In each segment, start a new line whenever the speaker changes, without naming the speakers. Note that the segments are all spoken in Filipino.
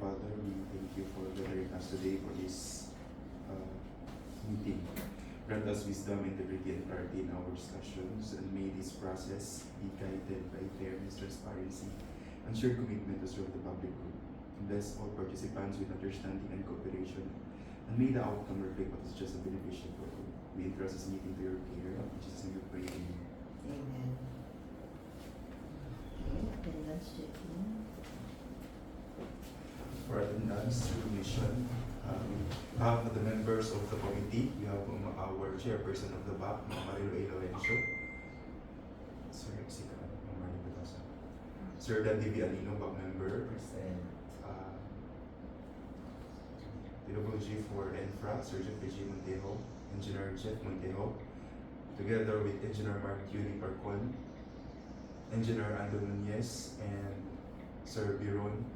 Father, we thank you for gathering us today for this meeting. Grant us wisdom, integrity, and clarity in our discussions, and may this process be guided by fairness, transparency, and shared commitment to serve the public good. Bless all participants with understanding and cooperation, and may the outcome reflect what is just and beneficial for all. We entrust this meeting to your care, in Jesus' name we pray. Amen.
Amen. Okay, attendance checking.
For attendance recognition, we have the members of the committee. We have our chairperson of the BAC, Marilo A. Lorenzo. Sir Exika, Marilo Batasa. Sir Dan D.V. Alino, BAC member.
Present.
PWG for ENFRA, Sir Jeff G. Montejo, Engineer Jeff Montejo, together with Engineer Mark Curie Parcon, Engineer Ando Nunez, and Sir Biron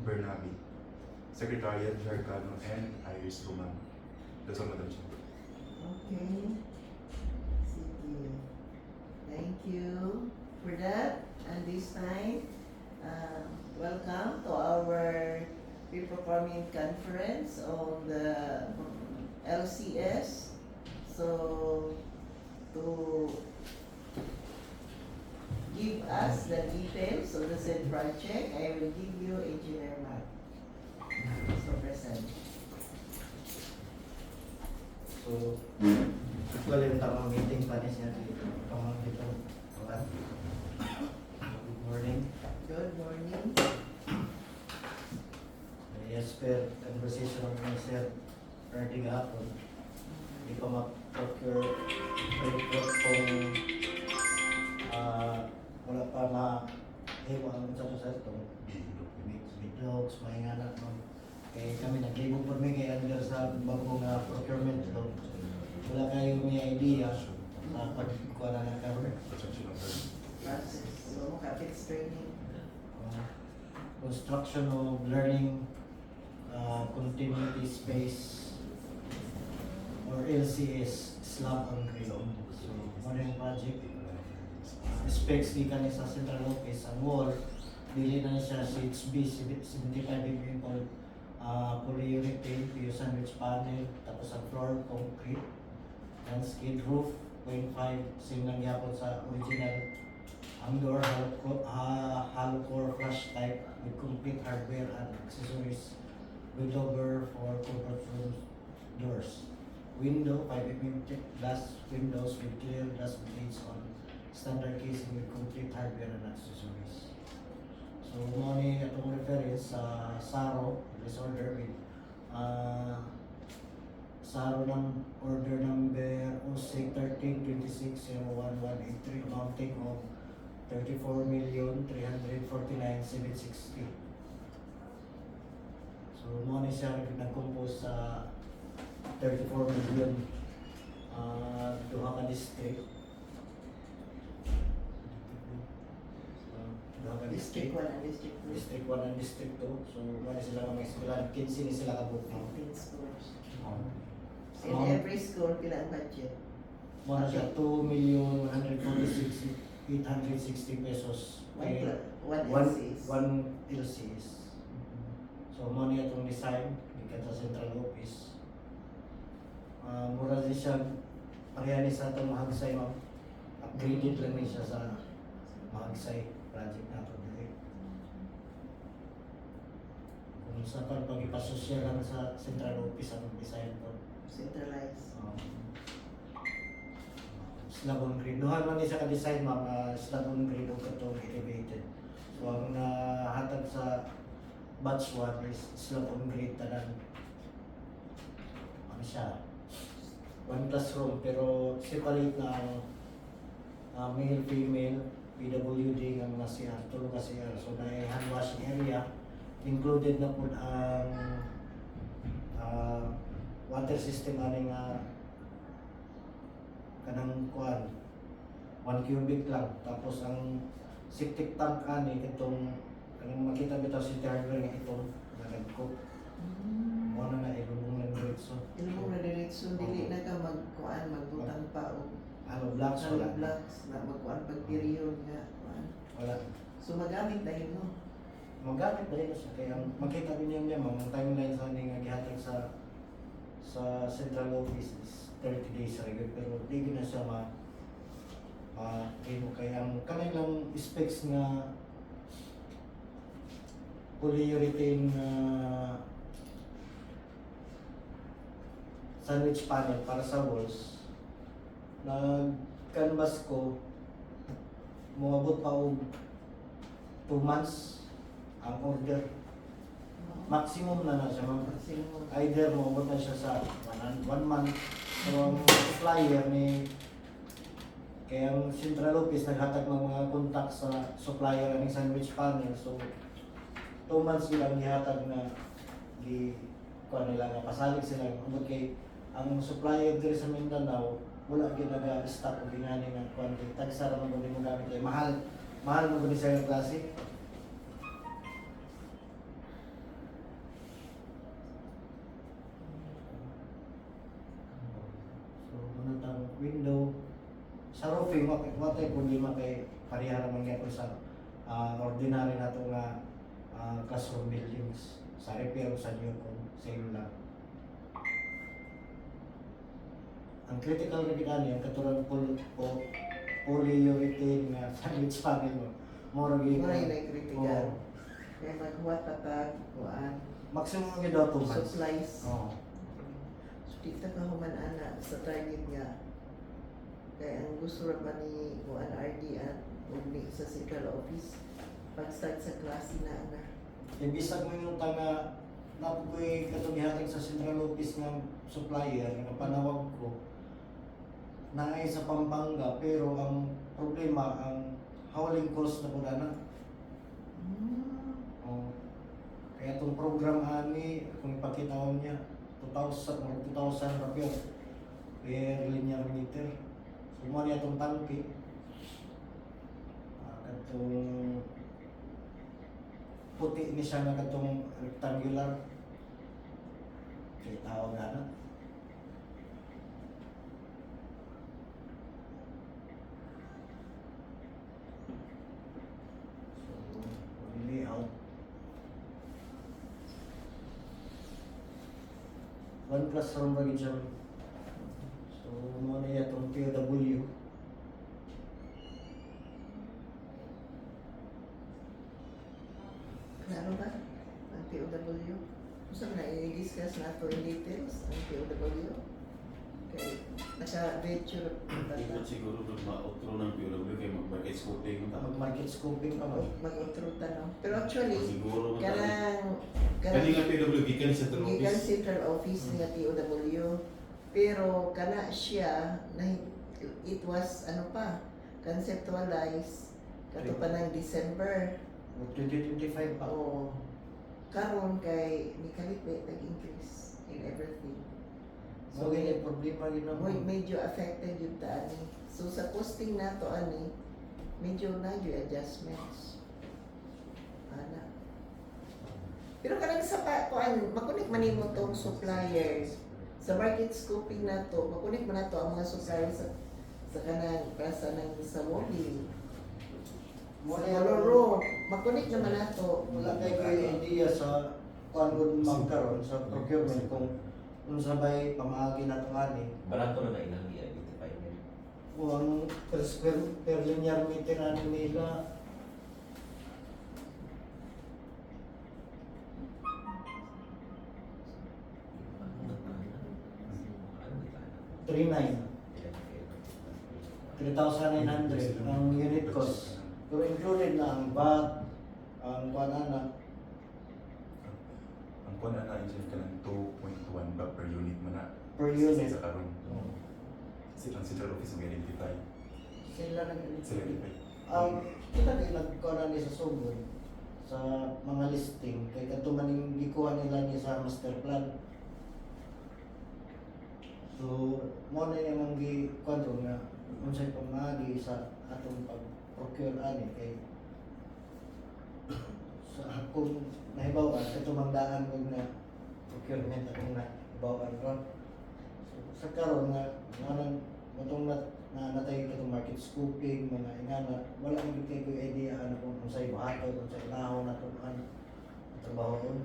Bernabe, Secretariat Jarcano, and Iris Roman. That's all, Madam Chair.
Okay. Sige. Thank you for that. And this time, welcome to our pre-performing conference on the LCS. So, to give us the details of the said project, I will give you Engineer Mark. So, present.
So, actually, yung tamang meeting pa niya dito. Tamang dito. Good morning.
Good morning.
Yes, per conversation of myself early hapon. Hindi pa ma-procure report kung wala pa ma-hewa ang sa itong bidlogs, mahingana no. Kaya kami naglibog po kami kay under sa bagong procurement ito. Wala kayong may idea sa pagkuha na ng-cover.
Process. So, CAPEX training.
Construction of learning continuity space or LCS slab on grade. So, modern project. Specs di ka sa central office. Ang wall, dili na siya CHB 75 mm polyurethane, PU sandwich panel, tapos ang floor, concrete, and skid roof, 0.5, same lang yapon sa original. Ang door, hollow core flush type with complete hardware and accessories. Window door for comfort room doors. Window, 5 mm glass windows with clear glass blades on standard casing with complete hardware and accessories. So, money atong reference sa SARO, this order with SARO ng order number 06-13-26-01183 amounting of 34,349,760. So, money siya nag-compose sa 34 million duha ka district. Duha ka
District
district.
1 and District 2.
District 1 and District 2. So, wala sila mga eskwela. 15 ni sila kabuk.
15 schools.
Um,
In every school, pila ang budget?
Muna siya 2,146,860 pesos.
One
One
LCs.
LCs. So, money atong design, ikat sa central office. Mura din siya, pareha ni sa itong mahagsay, upgraded lang niya siya sa mahagsay project na ito. Kung sa pag-ipasosya lang sa central office ang design po.
Centralized.
Slab on grade. Duhan man niya sa ka-design, slab on grade o katong elevated. So, ang nahatag sa batch 1 is slab on grade tanan. Ano siya? One classroom, pero separate na ang male, female, PWD ng mga CR, tulong ka CR. So, na hand washing area, included na po ang water system aning kanang kuan 1 cubic lang, tapos ang septic tank ani itong kanang makita bitaw si hardware nga itong nagko mo na ilubong lang diretso.
Ilubong na diretso, dili na ka magbutang pa o
Blocks wala.
blocks na magkuan pag period nga kuan.
Wala.
So magamit na yun, no?
magamit dahil siya kaya makita din niya mga timeline sa nga gihatag sa central office is 30 days regular pero di na siya kaya ang kanilang specs nga polyurethane sandwich panel para sa walls nag-canvas ko moabot pa og 2 months ang order maximum na siya ma'am.
Maximum.
Either moabot na siya sa 1 month pero ang supplier ni kaya ang central office naghatag ng mga contact sa supplier ng sandwich panel so 2 months nilang gihatag na kuha nila nga pasalig sila umot kay ang supplier diri sa Mindanao wala gyud naga-stock og ingani nga kuan kay tagsa ra man gud mo gamit kay mahal mo gud sa klase. So muna tang window sa roofing watay problema kay pareha ra man gyapon sa ordinary nato nga classroom buildings sa repair sa new kung same lang. Ang critical na ginani ang katulad polyurethane nga sandwich panel mo. Mura gyud.
Mura yun ay critical. Kaya maghuwat patag, kuan,
Maximum gyud daw 2 months.
supplies.
Oo.
So, dito ka human ana sa target nga. Kaya ang gusto ra ba ni kuan RD at ugni sa central office pag-start sa klase na ana.
Ibisag mo yung tanga napugoy katong gihatag sa central office ng supplier nga panawag ko naay sa Pampanga pero ang problema ang hauling cost na pud ana. Oh. Kaya itong program ani kung ipakitaon niya 2,000 ra per linear meter. So mo niya itong tangke. Katong puti ni siya nga katong rectangular. Kaya tawag na. So, layout. One classroom ba siya. So, mo na itong POW.
Klaro ba? Ang POW? Gusto na i-discuss na ito in details ang POW? Okay. Naka-venture
Ikot siguro doon ma-outro ng POW kay mag-market scoping ta.
Mag-market scoping pa mo.
mag-utro tanong. Pero actually,
Siguro man
kanang
nga POW gikan sa
gikan
office.
central office nga POW. Pero kana siya na it was ano pa conceptualized kato pa ng December.
2025 pa.
Oo. Karon kay ni Kalipet nag-increase in everything.
So, ganyan problema yun naman.
Medyo affected yung ani. So sa posting nato ani, medyo na yung adjustments. Ana. Pero kanang sa kuan, makunik man nimo tong suppliers. Sa market scoping nato, makunik man nato ang mga suppliers sa kanang klasa ng sa Wally. Sa Maloro, makunik naman nato.
Wala kayo idea sa kuan gud magkaroon sa procurement kung sabay pamaagi na itong ani.
Barato na ilang i-identify niya.
Kung ang per linear meter ani nila 3,900 ang unit cost. Pero included na ang VAT, ang kuan ana.
Ang kuha na na-engine ka ng 2.1 ba per unit mo na?
Per unit.
Sa karon.
Oh.
Kasi ang central office mag-identify.
Sila
Sila identify.
kita din nagkuha ni sa Sugod sa mga listing kay kadto man ning gikuha nila ni sa master plan. So mo na yung gi kwadro nga unsay pamagi sa atong pag-procure ani kay sa kung nahibaw-an katong mangdaan mo na procurement atong nahibaw-an ron. So sa karon nga nanang matong natay katong market scoping mga ingana wala man gid kay idea ano kung unsay buhaton unsay inahon nato ano trabaho doon.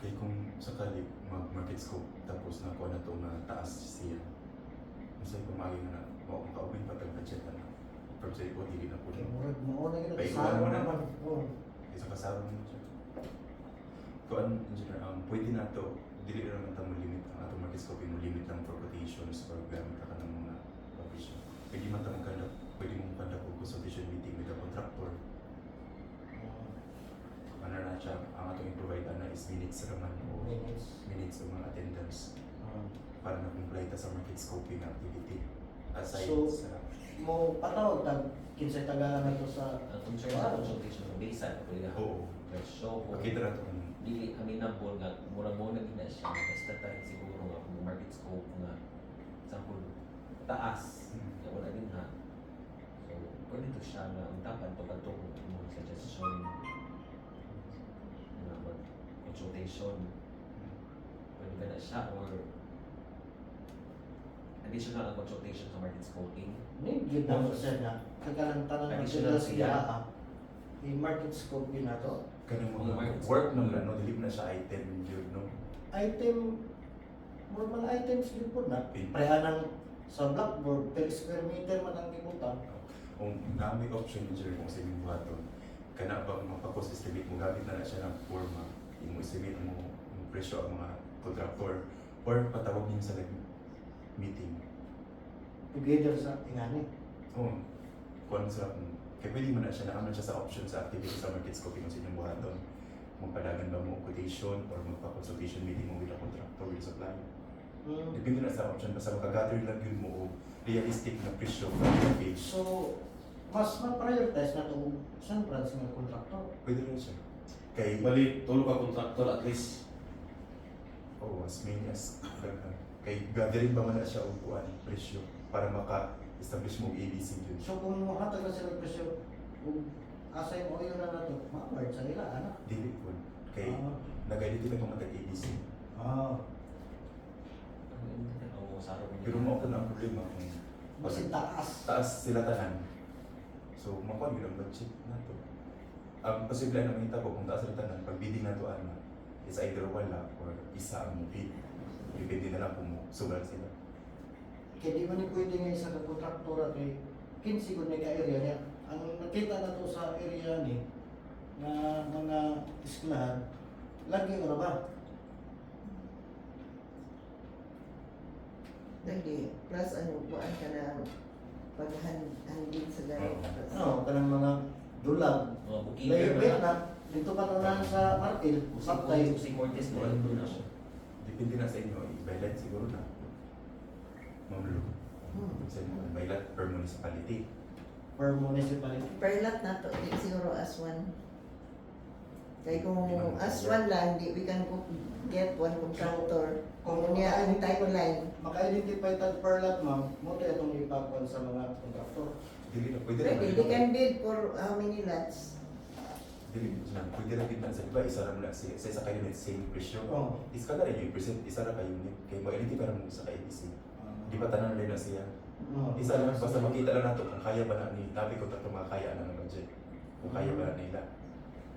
Kaya kung sakali mag-market scope tapos nakuha na ito na taas siya. Masaya kumagin na mo makaubin pa tag budget na. Pero sa iko dili na po.
Kaya murag mauna yun.
Paikuan mo na.
naman. Oo.
Isa kasama mo siya. Kuan engineer, pwede na to dili ra man ta mo limit ang atong market scope mo limit lang for quotations or gamit ka ng mga provision. Pwede man ta pwede mo conduct og consultation meeting with the contractor. Ano na siya, ang atong i-provide na is minutes raman o minutes o mga attendance para na-comply ta sa market scoping activity aside
So,
sa
Mo patawag tag kinsay tagalan na to sa
Ang concern sa consultation ng basic ko nila.
oo.
So, kung
Pakita na ito kung
dili kami nabol nga mura-mura gina siya basta tayo siguro nga kung market scope nga example taas
Hmm.
ya wala din ha. So, pwede to siya nga ang tapan to kadto mo suggestion nga mag consultation pwede ka na siya or additional ang consultation sa market scoping.
Need na mo siya na kagalang tanan ng
Additional
sila
siya.
siya i-market scope yun na to.
kanang
Yung
mga
market
work
scope.
nung ano, dili na siya item yun, no?
Item, more mga items yun po na. Prehanang sa blackboard, per square meter man ang gibutan.
Kung gamit option ni Jerry kung sa inyong buhaton, kana ba mapapos estimate mo, gamit na siya ng forma, yung estimate mo yung presyo ang mga contractor or patawag niyo sa meeting.
Together sa ingani.
Oo. Kung ano sa kaya pwede mo na siya, nakaman siya sa option sa activity sa market scoping kung sa inyong buhaton. Magpadagan ba mo quotation or magpa-consultation meeting mo with a contractor, with a supplier. Depende na sa option, basta makagather lang yun mo o realistic na presyo from the page.
So, mas ma-prioritize na itong San Francisco nga contractor.
Pwede rin siya. Kay,
Bali, tulo ka contractor at least.
oh, as many as daghan. Kay gathering ba man na siya o kuan presyo para maka-establish mo ABC yun.
So, kung makatag na sila presyo, kung asay mo yun na nato, ma-award sa nila, anak.
Dili po. Kay, nag-identify ko matag ABC.
Ah.
O sa aron
Pero mo ako na ang problema kung
Basin taas.
taas sila tanan. So, makuha yun ang budget na to. Ang posible na makita ko kung taas sila tanan, pag bidding na to, ano, is either wala or isa ang bid. Depende na lang kung sugal sila.
Kaya di man ni pwede nga isa ka kontraktora kay kinsigod ni ka area niya. Ang nakita na to sa area ni na mga eskwelahan, lagi ora ba?
Dali, plus ano, buwan ka na paghandin sa ganit.
Ano, kanang mga dulag.
mga booking
Layer na, dito pa na sa Martil, Saptay.
si Cortez mo ano na siya.
Depende na sa inyo, i-bailat siguro na. Mamlo. Sa inyo, bailat per municipality.
Per municipality.
Per lot na to, di siguro as one. Kaya kung as one lang, di we can get one contractor. Kung niya ang timeline.
Maka-identify tag per lot, ma'am, mo tayo itong ipakuan sa mga kontraktor.
Dili na, pwede
Pwede,
rin.
they can bid for how many lots?
Dili na, pwede rin din na sa iba, isa rin lang sa isa kayo na same presyo.
Oh.
Is ka na rin yung present, isa rin kayo unit. Kaya mag-identify rin mo sa ka-ABC. Di ba tanan rin na siya? Isa lang, basta makita lang nato kung kaya ba na ni tabi ko tato makakaya na ng budget. Kung kaya ba na nila.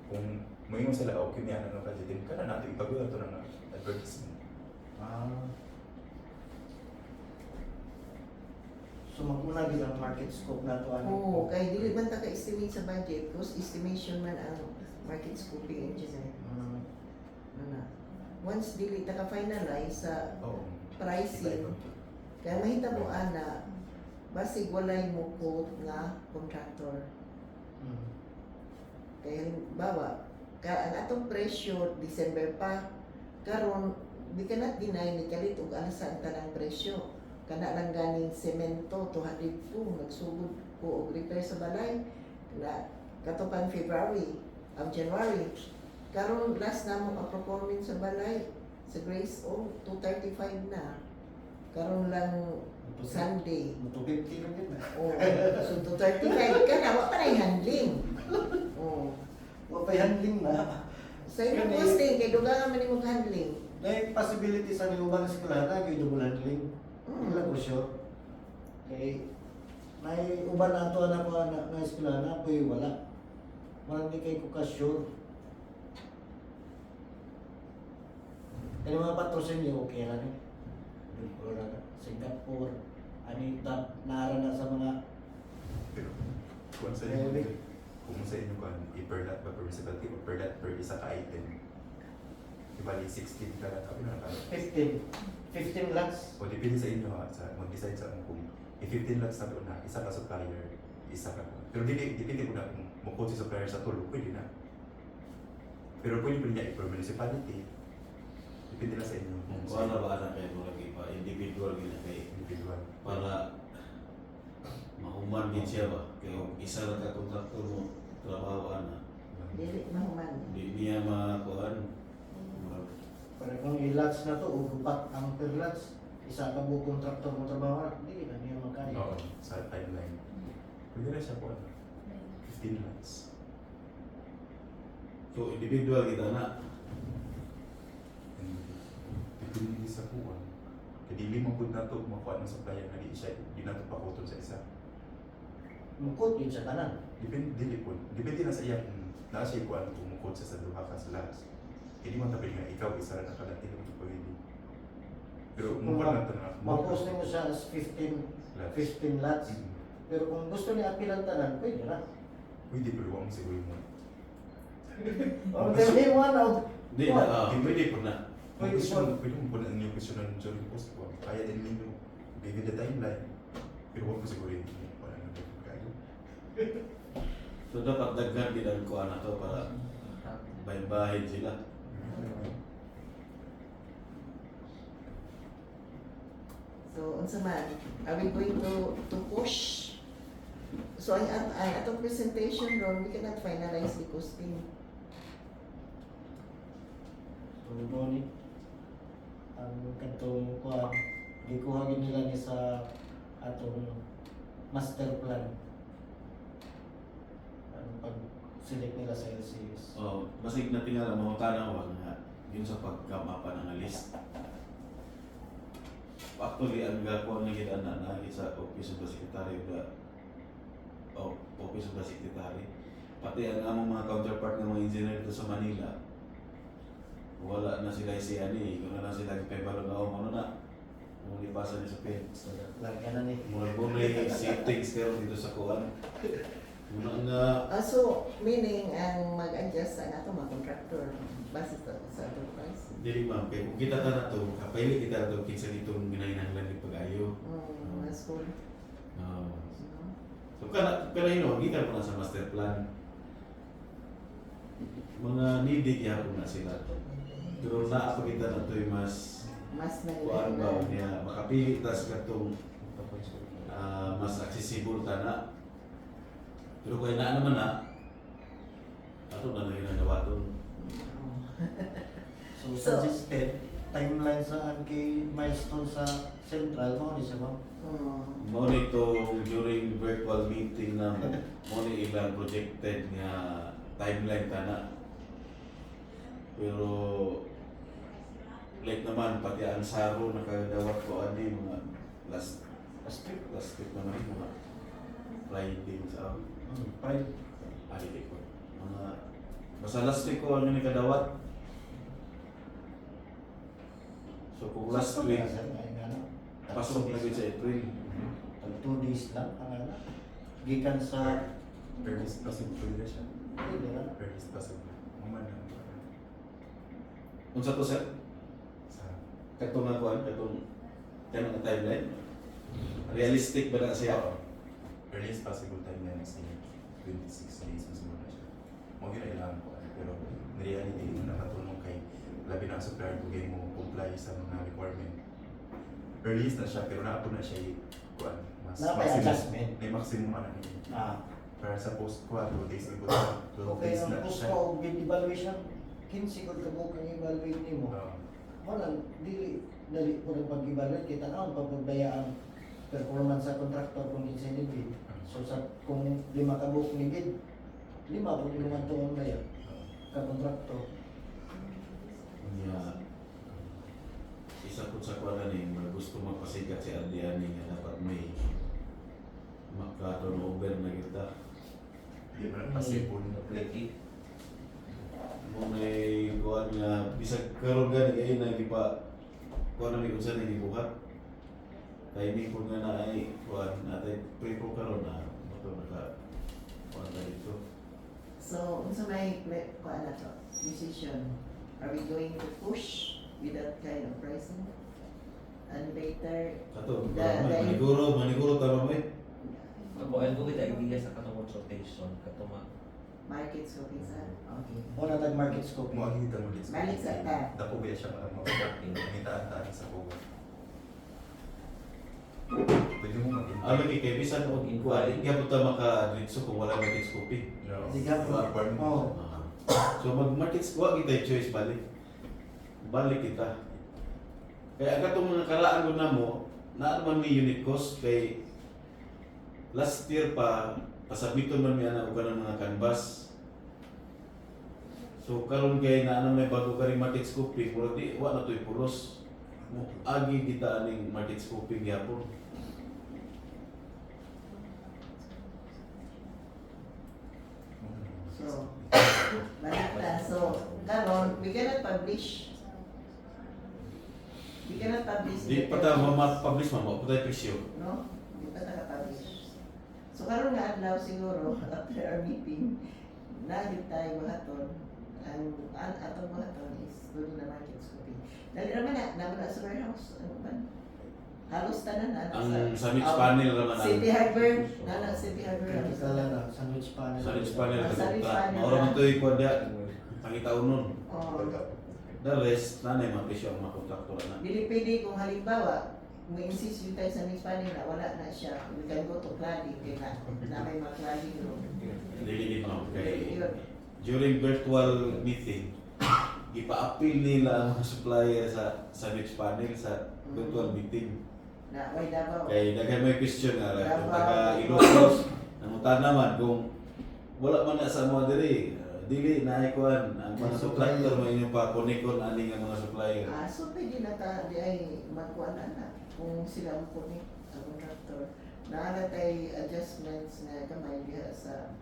Kung moingon sila okay niya na ng budget, din kana nato ipagawa to ng advertisement.
So magmuna gid ang market scope na to ano.
Oo, kaya dili man ta ka-estimate sa budget, cost estimation man ang market scoping engineer. Ano. Once dili ta ka-finalize sa
Oo.
pricing, kaya mahita mo ana, basig walay mo quote nga contractor. Kaya halimbawa, ang atong presyo, December pa, karon we cannot deny ni kalit og alsa ang tanang presyo. Kana lang ganing semento 202 nagsugod ko og repair sa balay na katupan February of January. Karon last namo ang performance sa balay sa Grace O 235 na. Karon lang Sunday.
Muto 50 lang yun.
Oh, so 235 ka na, wa pa na handling. Oh.
Wa pay handling na.
Sa inyong
Kani-
posting, kay dugangan man imong handling.
May possibility sa nilubang eskwelahan na gyud double handling. Wala ko sure. Kay may uban na ato na ko na eskwelahan na koy wala. Wala di kay ko ka sure. Kaya mga patrocinio, okay lang eh. Singapore, Anita, nara na sa mga
Pero kung sa inyo, kung sa inyo kan i-per lot ba per municipality o per lot per isa ka item. Ibali 16 ka lot, na ka.
15 lots.
O depende sa inyo ha, sa mag-decide sa kung i-15 lots na doon na, isa ka supplier, isa ka. Pero depende ko na kung mukod si supplier sa tulo, pwede na. Pero pwede niya i-per municipality. Depende na sa inyo.
Kung ano ba anak kayo mo lagi pa, individual gina kay
Individual.
para mahuman din siya ba? Kaya kung isa na ka kontraktor mo, trabaho na,
Dili mahuman.
di niya makuhan.
Para kung i-lots na to, ugupat ang per lots, isa ka buong kontraktor mo trabaho, hindi na niya magkaya.
Oo, sa timeline. Pwede na siya po 15 lots.
So individual kita na,
And depende sa kuwan. Kaya di mo po na ito makuha ng supplier na di na ito pakuton sa isa.
Mukot yun sa tanan.
Depende po. Depende na sa iya kung naa siya kuwan kung mukod sa duha ka sa lots. Hindi mo tabi nga ikaw isa na nakalati na ito pwede. Pero
Kung
mukha na ito na.
Mag-post mo siya as 15 lots. Pero kung gusto niya apilan tanan, pwede na.
Pwede pero huwag mo siguro mo.
O hindi mo ano.
di na, pwede po na.
Pwede po.
Pwede mo po na yung question ng during post ko. Kaya din ninyo. Bigyan the timeline. Pero huwag mo siguro yung parang nagkakayo.
So dapat daghan din ang kuha na to para bahay-bahay sila.
So, unsa man, are we going to push? So, ang atong presentation ron, we cannot finalize the costing.
So, ni ang katong kuha, gikuha nila ni sa atong master plan. Ang pag-select nila sa LCS.
Oh, basig na tingala mga tanaw nga yun sa pagkamapa ng list. Actually, ang gagawin na kita na sa Office of the Secretary Office of the Secretary. Pati ang among mga counterpart ng mga engineer dito sa Manila, wala na sila siya ni, kung na lang sila ipebalo na ano na, kung lipasan niya sa pen.
So, lagyan na ni.
Mga bumay settings pero dito sa kuwan. Muna nga,
So, meaning, ang mag-adjust sa nato mga contractor, base sa atong price.
dili ma'am, kaya kung kita na to, kapayli kita na to, kinsa ditong ginahinalan ni pag-ayo.
Mga school.
So kana hino, gikan po na sa master plan. Mga needy kaya po na sila. Pero naa pa kita na to mas
Mas na
kuan ba niya makapili tas katong mas accessible ta na. Pero kung na naman na ato na lang ginagawaton.
So,
So-
suggested, timeline sa kay milestone sa central, mo ni siya mo.
Mo nito during virtual meeting na mo ni ilang projected nga timeline ta na. Pero like naman pati ang saro nakadawat ko ani mga last week naman mga Friday sa
Pride.
ali ko mga basta last week ko ano ni kadawat. So kung last week pasok na gid sa April.
Ang 2 days lang, ang ano. Gikan sa,
Earliest possible pwede na siya.
hindi na.
Earliest possible. Maman lang.
Unsa to sa
Sa
katong nga kuan katong kanang timeline? Realistic ba na siya?
earliest possible timeline is 26 days mas muna siya. Mo ginailangan ko pero in reality mo nakatulong kay labi na ang supplier kung mo comply sa mga requirement. Earliest na siya pero naapon na siya kuan mas
Napay adjustment.
may maximum ano niya.
Ah,
Para sa post ko 2 days ago 12
okay,
days
ang
na
post
siya.
ko, bid evaluation, 15 ko kabuk ang evaluate ni mo.
Oo.
Walang, dali po ng pag-evaluate, kita na ang pagpagdaya ang performance sa contractor kung incentive bid. So kung 5 kabuk ni bid, 5 po yung naman ito ang daya ka contractor.
Niya isa po sa kuan ni gusto magpasikat si Aldiani nga dapat may maka-turnover na kita.
Di ba pasipon.
Mo may kuan nga bisag karon gani kay na gipa kuha na ni unsa ni gibuhat. Kay ni pud nga na ay kuha natay pre-pro karon na moto naka kuha na dito.
So, unsa may kuan na to? Decision. Are we going to push with that kind of pricing? And later,
Kato,
Da-
maniguro tama mo eh.
Ako, ang gawin tayo ibigay sa katong consultation, katong
market scoping sa? Okay.
Wala tayong market scope.
Mo ang hita mo dis.
Balik sa ta.
Dako ba siya mangitaan sa kuha. Pwede mo mag
Lagi kay bisan o kuha, gyapon ta maka-adritso kung wala market scoping.
Di ka po. Oo.
So mag-market kuha kita choice balik. Balik kita. Kaya ang katong mga karaan ko na mo, na naman may unit cost kay last year pa pasabiton man mi ana og kanang mga canvas. So karon kay na may bago ka ring market scoping, mura di wa na toy puros. Agi kita aning market scoping gyapon.
So, balik na. So, karon, we cannot publish. We cannot publish.
Di pa ta ma-publish man mo putay presyo.
No? Di pa naka-publish. So, karon nga adlaw siguro, after our meeting, nagit tayo mahaton. Ang atong mahaton is doon na market scoping. Dali naman na sa warehouse. Ano man? Halos tanan na.
Ang sandwich panel raman
City
ang
Harbor. City Harbor.
Critical na, sandwich panel.
sandwich panel
Sandwich
ka.
panel.
Maura man toy kuha dia pangita unon.
Oh.
The rest nanay mga presyo ang mga kontraktor na.
Dili pwede kung halimbawa, mo-insist yung tayo sa mix panel na wala na siya. We can go to cladding, kaya na may mga cladding room.
Dili din mo kay
Yun.
during virtual meeting ipa-appeal nila ang mga supplier sa sandwich panel sa virtual meeting.
Na, way Davao.
Kay daghan may question nga ra kung
Davao.
taga Ilocos nangutan naman kung wala man na sa mga diri dili na ikuan ang mga
Supplier.
supplier mo inyong papunikon ani nga mga supplier.
So pwede na ta, di ay magkuhan na kung sila ang punik, ang contractor. Naala tayo adjustments na kamay diha sa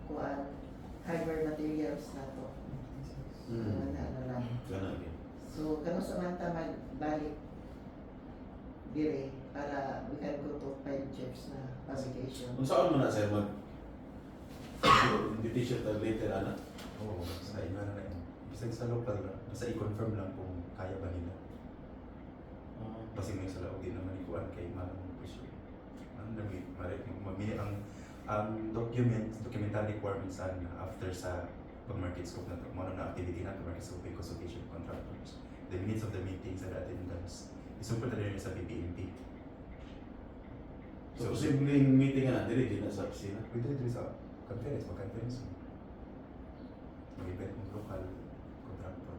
kuan hardware materials na to.
Hmm.
Ano lang.
Kana gyud.
So, kano sa manta magbalik dire para we can go to 5 chips na publication.
Kung saan man na sir mag invitation ta later ana.
Oo, sa inyo na yun. Bisag sa local na, basta i-confirm lang kung kaya ba nila. Kasi may sa laog din naman ikuan kay manang presyo. Ang dami, mamili ang documental requirements after sa pag-market scope na ito. Mga na activity na market scope and consultation of contractors. The minutes of the meetings and attendance. Isumport na rin sa PPMP.
So posibleng meeting na diri din na sa opisina.
Pwede rin sa conference, mag-conference. Mag-event ng local contractor.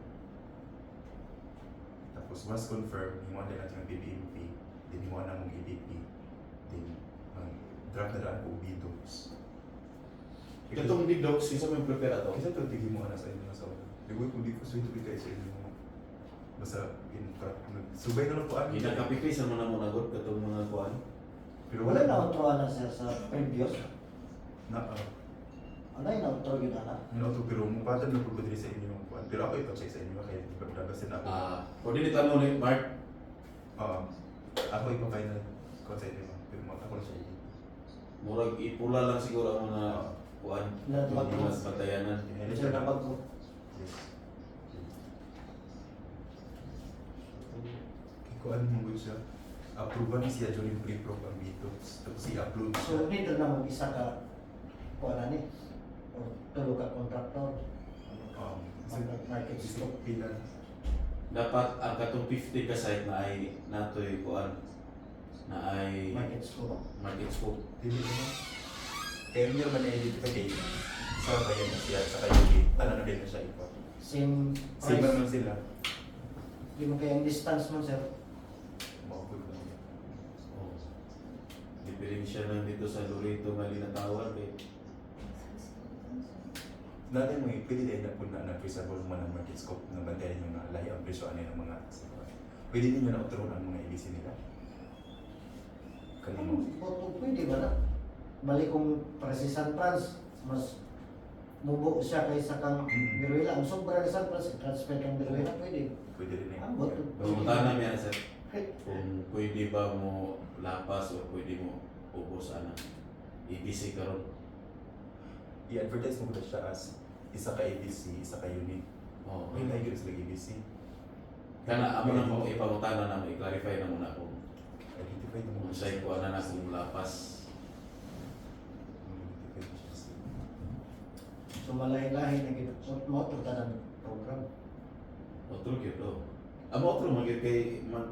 Tapos once confirmed, himuan din natin ang PPMP, then himuan na mong EDP, then draft na daan po bidos.
Katong big dogs isa may prepare ato.
Kasi ito, tigil mo na sa inyo sa wala. Ligoy ko di ko sweet to be kayo sa inyo. Basta, subay na lang po ang
Ginakapipisan mo na mo nagot katong mga kuan.
Pero
Wala na outro na sir sa previous.
Na,
Ano yung outro yun na?
to pero mupatan na po ba sa inyo yung kuwan. Pero ako ipa-check sa inyo, kaya pagdabasin na ako.
Coordinate mo ni Mark.
Ako ipa-final ko sa inyo, pero ako na siya i-
Murag ipula lang siguro ang mga kuan.
Lahat
Yung mga
mag-
patayanan.
Sir, napag ko.
Yes. Kuan mo good siya. Approve siya during pre-pro ang videos. Tapos i-upload siya.
So, dito na mag-isa ka kuha na ni. O tulo ka kontraktor. Market scope.
Pilan.
Dapat ang katong 50 ka site na ay natoy kuan na ay
Market scope.
market scope.
Dili mo. Kaya niya man i-edit ka kay sa bayan na siya sa kayo. Ano na din na siya ipa.
Same
Same
price.
naman sila.
Hindi mo kaya ang distance mo sir.
Maupod lang yan.
Oh. Diferensya lang dito sa Loreto nga linatawag eh.
Dati mo pwede din na po na preserve mo ng market scope na bantayan yung layo ang presyo ano ng mga pwede din nyo na uturon ang mga ibisi nila. Kanino?
Pwede ba na? Balik kong precision trans, mas mubo siya kaysa kang
Mm.
Biruela. Ang sobra sa transfer kang Biruela, pwede.
Pwede rin eh.
Ambot.
Pumunta namin yan, sir. Kung pwede ba mo lapas o pwede mo ubos ana. ABC karon.
I-advertise mo ko na siya as isa ka ABC, isa ka unit.
Oh.
May naigil sila ABC.
Kana amo na mo ipangutana na mo i-clarify na muna kung
Identify mo
kung sa'yo ko ana na kung lapas.
Identify mo siya sa...
So malahi-lahi na gito mo ito tanang program.
Otro gyud do. Amo otro magid kay mag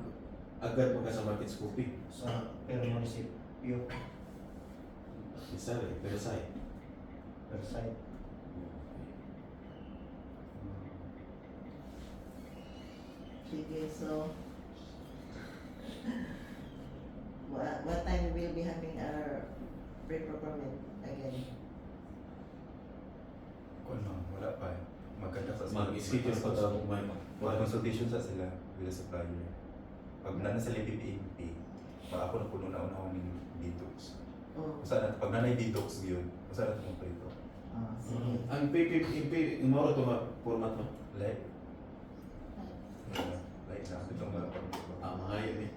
agad magka sa market scoping.
Sa per munisipyo,
Isa rin, pero sa'yo.
per site.
Sige, so what time we will be having our pre-procurement again?
Kung ano, wala pa eh. Magkanda sa...
Mag-schedule pa daw may
Mag-consultation sa sila with the supplier. Pag na sa PMP, baka ako na puno na unahon ng detox.
Oh,
Pag nanay detox yun, saan natin kung prito?
sige.
Ang PPP, moro to nga format mo.
Like? Like na, itong mga pag-ito.
Mga yun eh.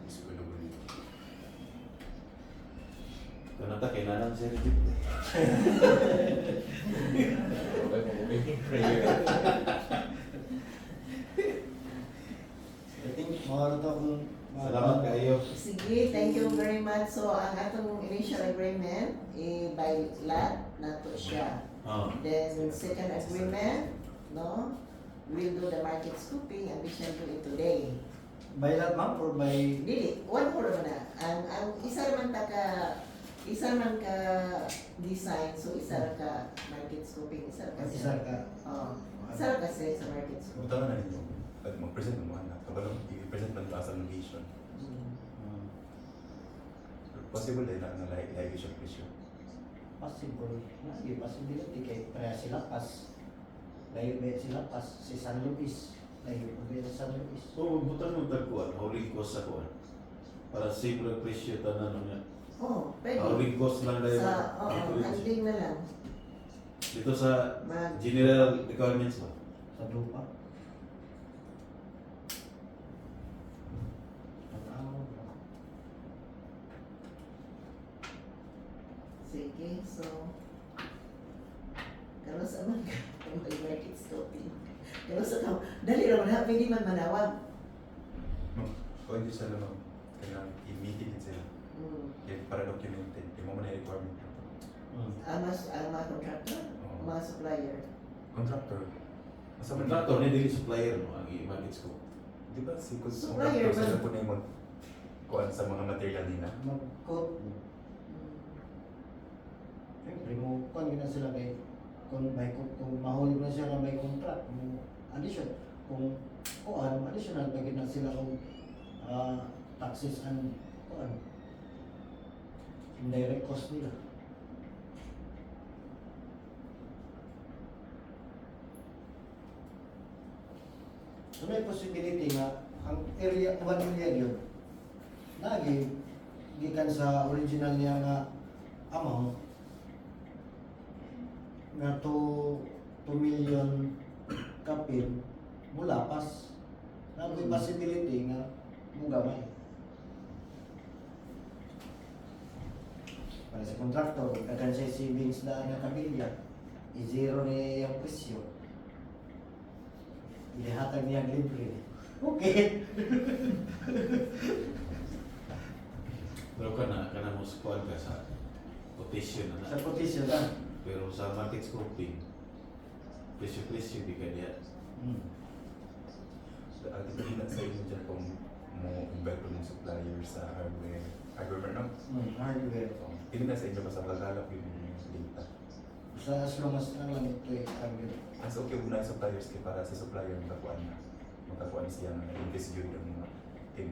Siguro ko dito.
Kanata kailangan siya rin.
Okay, making prayer.
I think mga ito kung
Salamat kayo.
Sige, thank you very much. So, ang atong initial agreement, by lot, nato siya.
Oh.
Then, second agreement, no? We'll do the market scooping and we shall do it today.
by lot ma'am or by
Dili, one more na. Ang isa man ka design, so isa ka market scooping, isa ka
isa ka?
Oh, isa ka sa market scooping.
Buta na ninyo. At mag-present mo anak. Kapag i-present mo sa location.
Mm.
Possible din na like siya presyo.
Possible. Lagi, possibility kay para sila pas. Layo ba sila pas si San Luis. Layo ba sa San Luis.
So, butan mo tagkuhan, hauling cost sa kuhan. Para simple presyo tanan niya.
Oh, pwede.
Hauling cost lang dahil.
Handling na lang.
Dito sa
Mag,
general requirements ba?
Sa lupa.
sige, so, kano sa man ka, may market scooping. Kano sa ka, dali naman ha, pwede man manawag.
Pwede siya naman. Kaya i-meeting din sila. Para documented. Yung mga requirement.
Ang mga contractor,
Oo.
mga supplier.
Contractor. Masa man
Contractor ni dili supplier mo ang i-market scope.
Di ba si
Supplier
contractor
ba?
sila po na yung kuan sa mga material nila?
Mag-quote. Siyempre, mo kung gina sila kay kung mahuli na siya na may contract, mo addition, kung additional pag na sila kung taxes and indirect cost nila. So may possibility na ang area, 1 million yun, gikan sa original niya nga amount nga 2 million kapin mula pas na may possibility nga mugamay para sa kontraktor kung siya savings na nga kabilya i-zero niya yung presyo ihatag niya libre okay.
Pero kana mo squad ka sa quotation na
Sa quotation lang.
pero sa market scoping presyo di ka diya.
Tingin na sa inyo dyan kung mo invite mo ng supplier sa hardware. Hardware no?
Hardware.
Tingin na sa inyo basta magagalap yun yung data.
Sa as long as naman ito ay hardware.
Mas okay muna yung suppliers kaya para sa supplier makakuan na. Makakuan siya na invest yun yung mga team.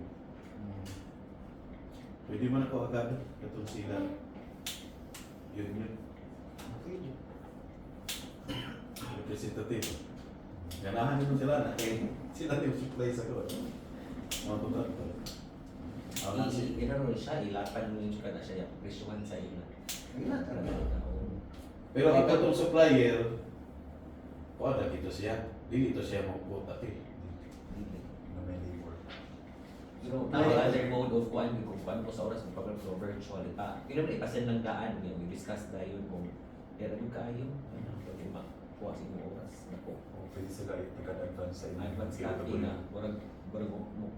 Pwede man ako agad katong sila. Yun.
Okay.
Representative. Ganahan nyo sila na kay sila yung supply sa kuwan. Mga contractor. Ah, si-
Inano siya, ilapan mo yung kada siya, presyuhan sa ina.
Wala talaga.
Pero ang katong supplier, wala dito siya. Dili to siya magbuot ati.
Na may labor.
So, now, other mode of kuan, kung kuan mo sa oras, mag-program sa virtual, pero na ipasin lang daan, we discuss na yun kung pero yung kayo, pwede makuha sa inyong oras na po.
O pwede sila i-advance sa inyo.
Advance copy na, murag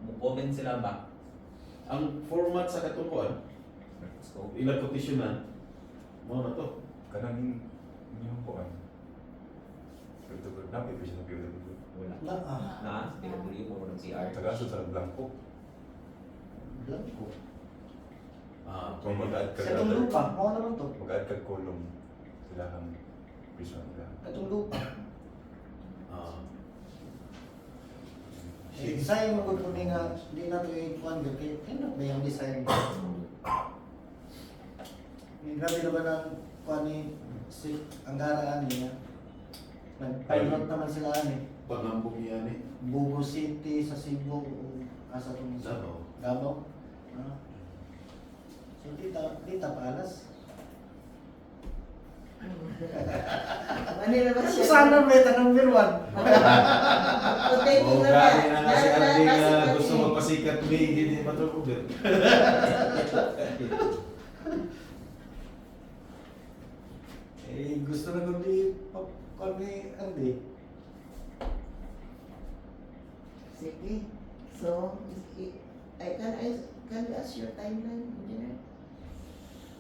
mo-comment sila ba?
Ang format sa katong kuan,
So,
ilang quotation na, mo na to.
Kanang inyong kuan. Ito ko na, may siya na PWD.
wala.
Na,
Na, PW mo ng CR.
Tagasod sa blanco.
blanco.
Ah,
Kung mag-add ka
Sa itong lupa, mo naman to.
mag-add ka column, sila kang prison nila.
Itong lupa.
ah,
Design mo ko nga, di na ito yung kuhan ka, kaya ano ba yung design mo? Grabe naman ang kuhan ni si Anggaraan niya. Nag-pilot naman sila ani.
pangambong yan eh.
Bugo City sa Cebu, asa itong
Davao.
Davao. Ah. So dita paalas.
Manila ba siya?
Sana may tanong birwan.
Potato
O
na
gani na nga si
Lalo
Ardi
kasi
nga
kami.
gusto magpasikat may hindi matulog.
Eh, gusto na kong di kami Andy.
Sige. So, can you ask your timeline, engineer?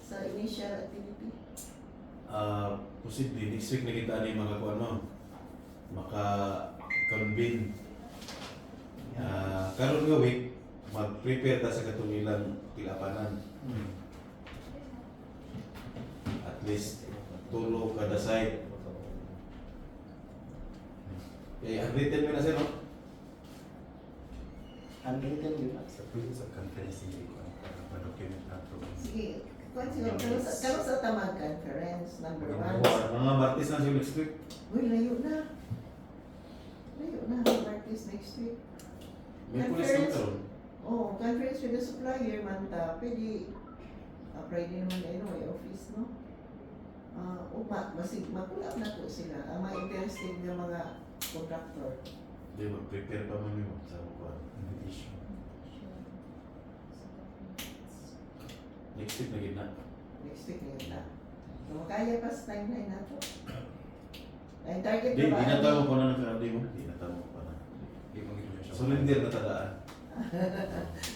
Sa initial activity?
Posible, next week na kita ni mga kuan mo. Maka-convene. Karon nga week, mag-prepare ta sa katong ilang pilapanan. At least, tulo kada side. Kaya, written mo na sir, no?
Handwritten din.
Sa pwede sa conference hindi ko para ma-document na ito.
Sige. Kung siguro, kano sa tamang conference, number one.
Mga Martes na siya next week.
Uy, layo na. Layo na, practice next week.
May pulis na karon.
Oh, conference with the supplier, manta. Pwede, Friday naman na may office, no? Magulap na po sila. Ang mga interested na mga contractor.
Di, mag-prepare pa man yun sa kuan.
Invitation.
Next week na gina.
Next week ngayon na. So, makaya pa sa timeline na to. Ay, target
Di,
na ba?
dinataw mo pa na ng karadi mo. Dinataw mo pa na.
Hindi mo ginawa siya.
Surrender na tadaan.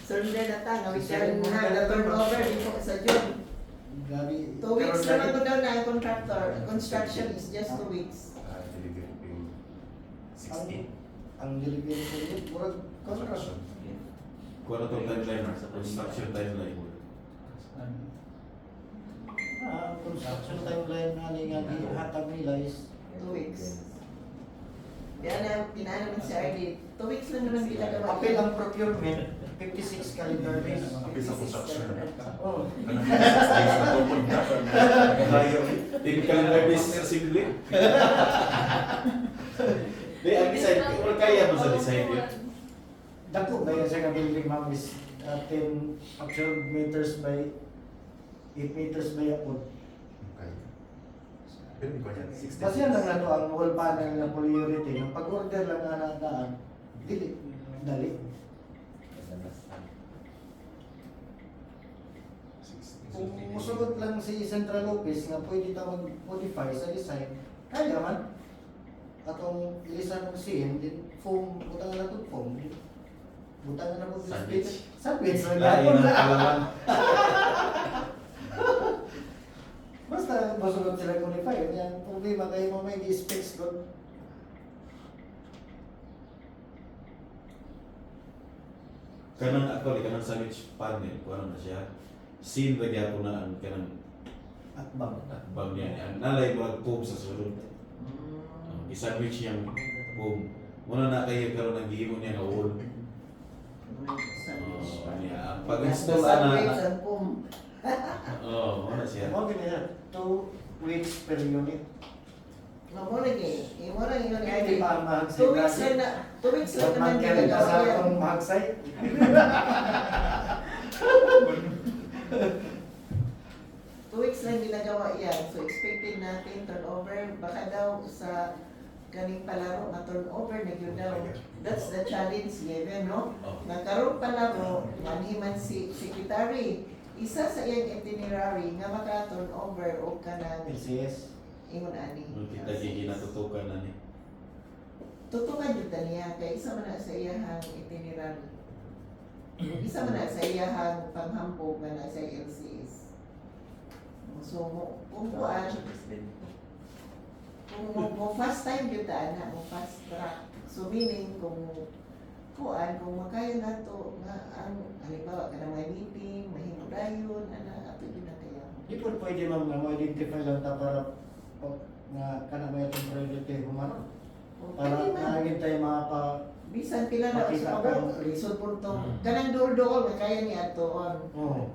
Surrender na ta. Ngawit ka rin na. The turnover dito sa June.
Grabe.
2 weeks naman ko daw na ang contractor. Construction is just 2 weeks.
Delivery ko yung 16.
Ang delivery ko yun, murag contract.
Construction.
Kuha na itong timeline. Construction timeline.
Construction timeline na nga hatag nila is
2 weeks. Kaya na, pinaan naman si RD. 2 weeks lang naman ginagawa.
appeal ang procurement, 56 calendar days.
Appeal sa construction.
Oh.
Kanang 6 days na tupod na.
Tayo. Tin calendar days simple. Di, ang design. Kung kaya mo sa design yun.
Dako ba yan sa nga building ma'am is 10 actual meters by 8 meters by apod.
Okay. Pero hindi ko yan. 6 days.
Kasi yan lang ano ang wall panel na polyurethane. Ang pag-order lang na daan, dili, dali.
6 days.
Kung musugot lang si central office nga pwede tawag modify sa design, kaya man. Atong ilisan ng CM, din foam, butang na ito foam. Butang na po
Sandwich.
Sandwich.
Lain ang kalaman.
Basta musugot sila modify. Yan, problema kayo mo may specs ko.
Kanang actually, kanang sandwich panel. Kung ano na siya. Scene ba niya po na ang kanang
At bang.
bag niya. Ang nalay mo ang foam sa sulod. I-sandwich niyang foam. Muna na kayo karoon ng gihimo niya na wall.
Sandwich pa.
Ang pag-install na
Sandwich ang pum.
muna siya.
Mo ganyan, 2 weeks per unit.
Mo lagi. Imo lang yun.
Kaya di pa mahag
2 weeks lang na. 2 weeks lang naman
Magkano pa sa
ginagawa yan.
akong mahagsay?
2 weeks lang ginagawa yan. So expected natin turnover. Baka daw sa galing palaro ma-turnover na yun daw. That's the challenge given, no?
Oh.
Nagkaroon palaro, manhiman si secretary. Isa sa iyang itinerary nga maka-turnover o ka ng
LCS.
ingon ani.
Kita ginatutukan na ni.
Tutungan yun niya, kaya isa man na sa iyahang itinerary. Isa man na sa iyahang panghambog nga na sa LCS. So, kung kuan, kung fast time yun na, mo fast track. So, meaning, kung kuan, kung makaya na to, nga, ang, halimbawa, ka na may meeting, mahimudayon, ato yun na kaya.
Di po pwede ma'am nga ma-identify lang ta para pag nga kana may itong priority humano. Para
Pwede man.
naagin tayo mga pa
Bisan pila na
Makita
sa
ka.
pabor, lisod po itong, kanang dool-dool, nga kaya ni Atoon.
oh.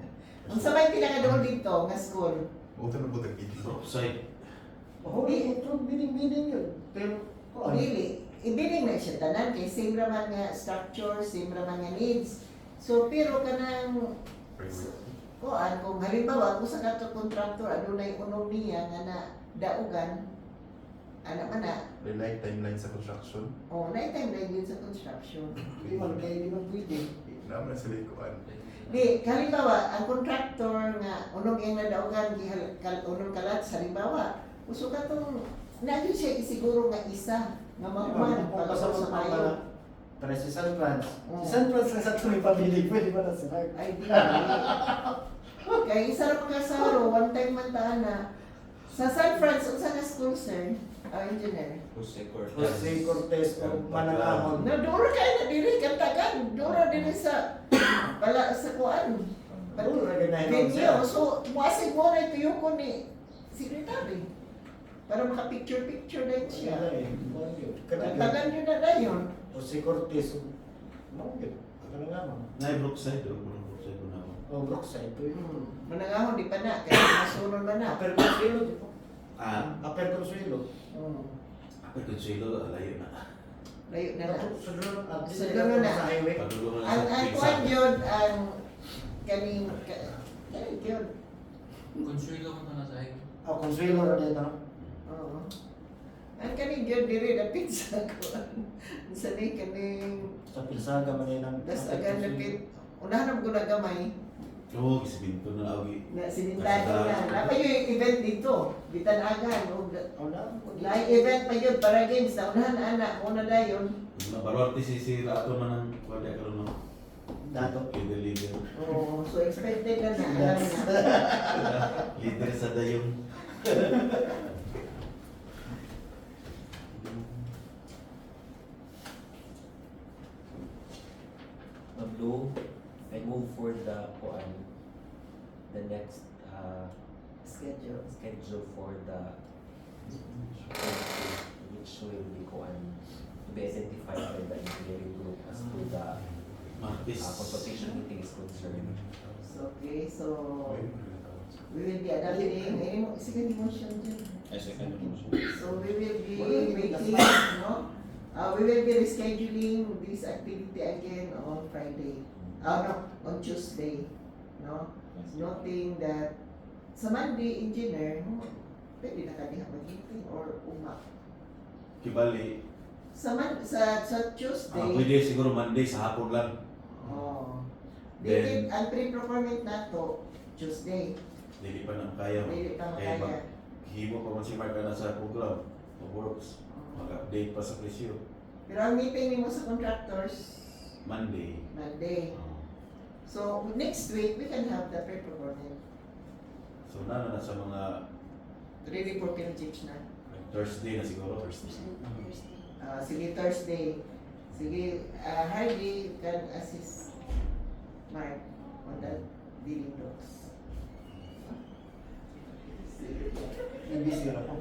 Ang sabay pinaka-dool dito, nga school.
Buta na buta dito.
Offside.
Oh, ito bining-bining yun. Pero kuan.
Dili, ibining na siya tanan, kay same raman nga structure, same raman nga needs. So, pero kanang, kuan, kung halimbawa, kung sa kato contractor, adunay unom niya nga na daugan, anak man na,
Rely timeline sa construction.
o, na-time na yun sa construction.
Di man kayo di man pwede.
Naman na sila ikuan.
Di, halimbawa, ang contractor nga, unom yung nadaugan, unom kalat, sa halimbawa, uso ka itong, na siya isiguro nga isa, nga mahuman,
Kung
pagkasama
kasama
sa
pa
mayo.
para si San Franz.
Oo.
Si San Franz lang sa tuloy pamili, pwede ba na sila?
Ay, di. Kaya isa ra pagkasaro, one time man taan na. Sa San Francisco, unsa nga school, sir? Engineer.
Jose
Jose Cortez o Mananahon.
Na duro kayo na dili, kantagan. Duro dili sa, pala sa kuan.
Duro na ganahin
Venue.
siya.
So, muasig mo na ito ko ni secretary. Para maka-picture-picture din siya. Kantagan nyo na na yun.
Jose Cortez. No, yun. Ako na nga mo.
Na Brookside o Brookside ko na ako.
O Brookside.
Manangahon, di pa na. Kaya masunod ba na.
Upper Consuelo, di po.
Ah,
Upper Consuelo.
ako Consuelo, alayo na.
Layo na na.
Sudlo
Sudlo na.
sa highway.
Padulungan
Ang kuan yun, ang kaning yun.
Consuelo ko na sa highway.
O Consuelo na dito.
Oo. Ang kaning yun, diri na pizza ko. Sa ni kaning,
Sa Pilsaga man yun ang...
das agad na pit. Unahan ko na gamay.
Oo, kisibinto na awi.
Na sinintado na. Napa yung event dito. Bitanagan.
O na.
Live event pa yun para games. Na unahan na anak. Una na yun.
Nabarwarte si Rato man ang kwalya ka rin
Dato.
leader.
Oo. So expected na na. Alam na.
Leader sa dayong.
Blue, I move for the kuan, the next
Schedule.
schedule for the which will be kuan to be identified by the engineering group as to the
Martis.
consultation meeting is concerned.
So, okay. So, we will be adopting. Sige, motion dyan.
Ay, second motion.
So we will be making, no? We will be rescheduling this activity again on Friday. No, on Tuesday, no? Noting that sa Monday, engineer, pwede na kaniha mag-meeting or uma.
Kibali.
Sa Tuesday,
Pwede siguro Monday sa hapon lang.
oh,
Then-
ang pre-procurement na to, Tuesday,
Dili pa nang kaya.
hindi pa
Kaya
makaya.
Himo pa man si Mark na sa program of works. Mag-update pa sa presyo.
Pero ang meeting mo sa contractors,
Monday.
Monday. So next week, we can have the pre-procurement.
So na sa mga
Ready for Pilchich na.
Thursday na siguro.
Sige, Thursday. Sige, Hardy can assist Mark on that dealing docs.
ABC na po.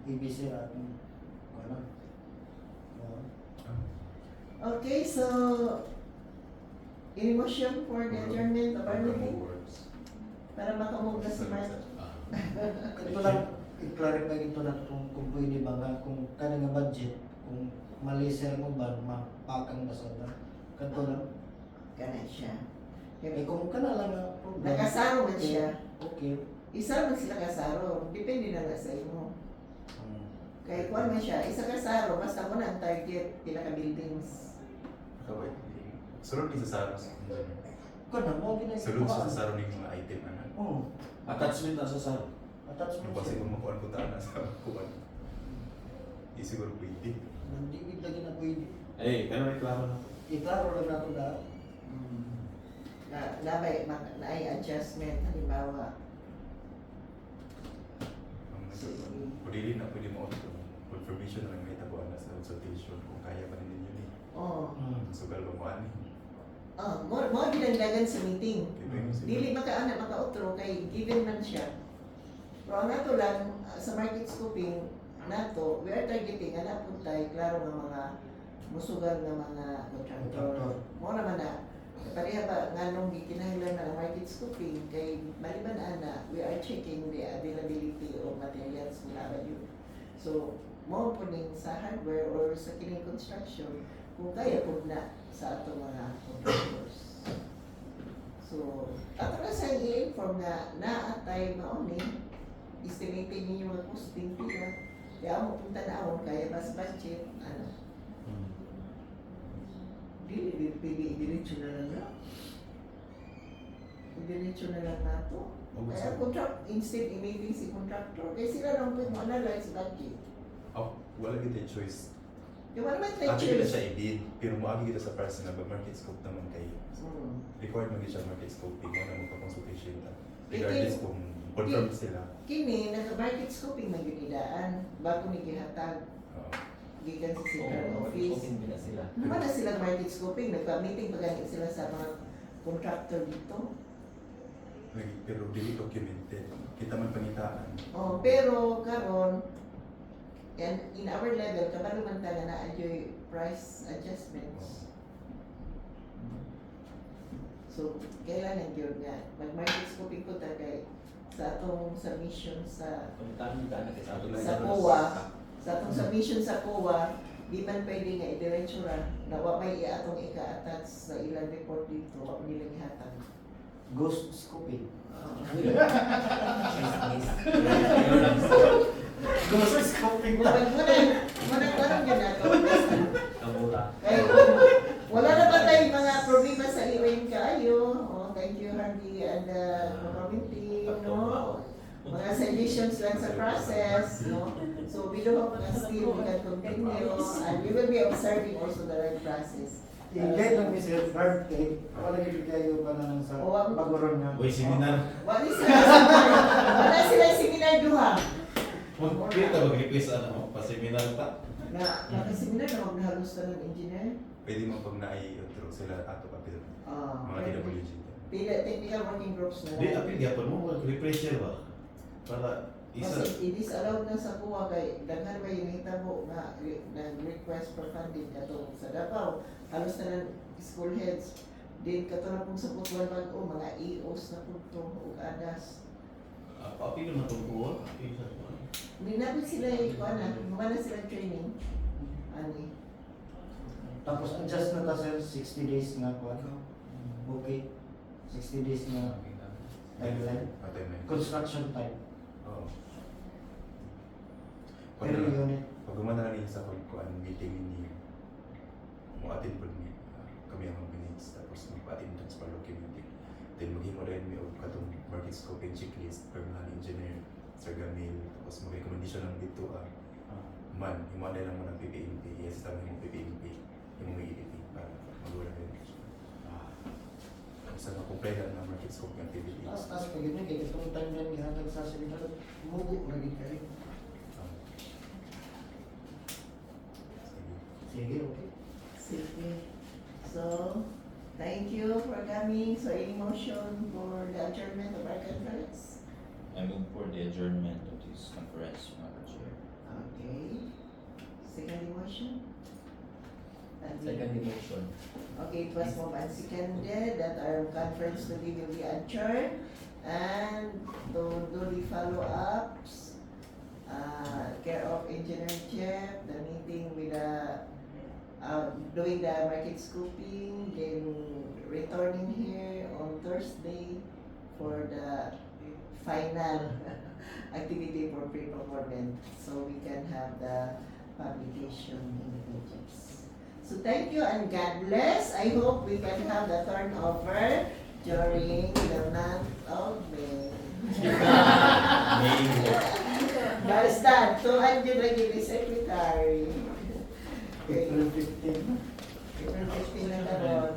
ABC na. Ano?
Okay, so any motion for the adjournment of our meeting? Para makamove na si Mark.
Ito lang, i-clarify ito lang kung pwede ba nga, kung kanya nga budget, kung mali sir mo ba, mapakang ba sa ba? Kanto lang.
Ganun siya.
Eh kung ka na lang ang problem.
Nakasaro man siya.
Okay.
Isa man sila kasaro. Depende na lang sa imo.
Hmm.
Kaya kuan man siya, isa kasaro, basta mo na ang target, pila ka buildings.
Kaway. Sulod ni sa Saros.
Ka na mo ginay.
Sulod sa Saros ng mga item na.
Oh,
Attachment na sa saro.
attachment
Yung kasi
siya.
kung makuha po tayo na sa kuwan. Di siguro pwede.
Hindi lagi na pwede.
Eh, kaya may klaro na.
Iklaro lang nato na.
Na ay adjustment, halimbawa.
Pwede na pwede mo auto. Confirmation na lang may tabuan na sa consultation kung kaya pa rin ninyo ni.
Oh.
Sugal ba mo ani?
Mo ginagdagan sa meeting.
Dili
Dili maka-ana maka-outro kay given man siya. Pero ang nato lang sa market scoping nato, we are targeting ana puntay klaro nga mga musugan nga mga contractor. Mo naman na pareha ba nganong gikinahanglan na ang market scoping kay maliban ana we are checking the availability of materials mula ba yun. So mo po ning sa hardware or sa kining construction kung kaya po na sa ato mga contractors. So, ato na sa i-inform na naatay mauni, estimating ninyo mga costing pila. Kaya mo punta na ako, kaya mas budget, ano, diretso na lang na. Diretso na lang na to. Kaya contract, instead i-meeting si contractor, kaya sila lang po mo analyze budget.
Oh, wala kita choice.
Yung wala naman tayo
Actually,
choice.
siya i-bid, pero maagi kita sa personal, but market scope naman kayo. Required mo siya market scoping, mo na magpa-consultation na. Regardless kung confirm sila.
Kini, nag-market scoping na ginidaan, bago ni gihatag,
Oo.
gikan sa
Oo,
central
oh,
office.
open din na sila.
Naman na sila market scoping, nagpa-meeting pa ganit sila sa mga contractor dito.
Pero dili documented. Kita man pangitaan.
Oh, pero karon and in our level, kabalo man taga na adyoy price adjustments. So, kailangan yun nga. Mag-market scoping ko kay sa atong submission sa
Kung na sa ato
Sa COA. sa atong submission sa COA, di man pwede nga idiretso ra na wa may atong ika-attach sa ilang report dito, wa nila gihatag.
Ghost scoping. Ghost scoping
Wala
lang.
karon gyud nato.
Kamura.
Kay wala na ba tayong mga problema sa iwain kaayo? Oh, thank you Harvey and the committee, no? Mga suggestions lang sa process, no? So we do hope na still we can continue and we will be observing also the right process.
I-guide lang ni Sir Guard kay wala gid kayo pa na sa
Oo, wag-
bagoron nga.
Uy, seminar.
Wala sila seminar duha.
Kita mag-request ano, pa-seminar ta.
Na nakaseminar na maghalos na ng engineer.
Pwede mo pag na-i-outro sila ato kapil. Mga
Okay.
TWG.
Pila technical working groups na.
Di, apil gyapon mo, mag-refresher ba? Para isa.
Kasi it is allowed na sa kuha kay daghan ba yung hitabo na nag-request for funding kato sa Davao. Halos na ng school heads. Din kato na kung sa Putwal Bag-o, mga EOs na punto o adas.
Apil naman itong buwan. Apil sa buwan.
Hindi namin sila mga na sila training. Ani.
Tapos adjust na ta sir 60 days nga kuan. Okay. 60 days nga timeline. Construction time.
Oo.
Per unit.
Pag umana na sa pagkuhan meeting ni mo atin po ni kami ang mga minutes tapos magpa-attend dun sa documenting. Then maghimo rin may og katong market scoping checklist per mga engineer, Sir Gamil, tapos mag-recommendation lang dito man, imo na lang mo ng PPMP, yes, tama yung PPMP, yung mga EDP para magwala rin. Sa na-comply lang ng market scope ng PPP.
Tapos pag yun kay itong timeline nga sa seminar mugo lagi kayo. Sige, okay.
Sige. So, thank you for coming. So, any motion for the adjournment of our conference?
I move for the adjournment of this conference, Madam Chair.
Okay. Second motion?
Second emotion.
Okay, it was moved and seconded that our conference today will be adjourned and to do the follow-ups, care of Engineer Jeff, the meeting with the doing the market scoping, then returning here on Thursday for the final activity for pre-performance so we can have the publication in the pages. So thank you and God bless. I hope we can have the turnover during the month of May. Basta, 200 lagi ni Secretary.
April 15.
April 15 na karon.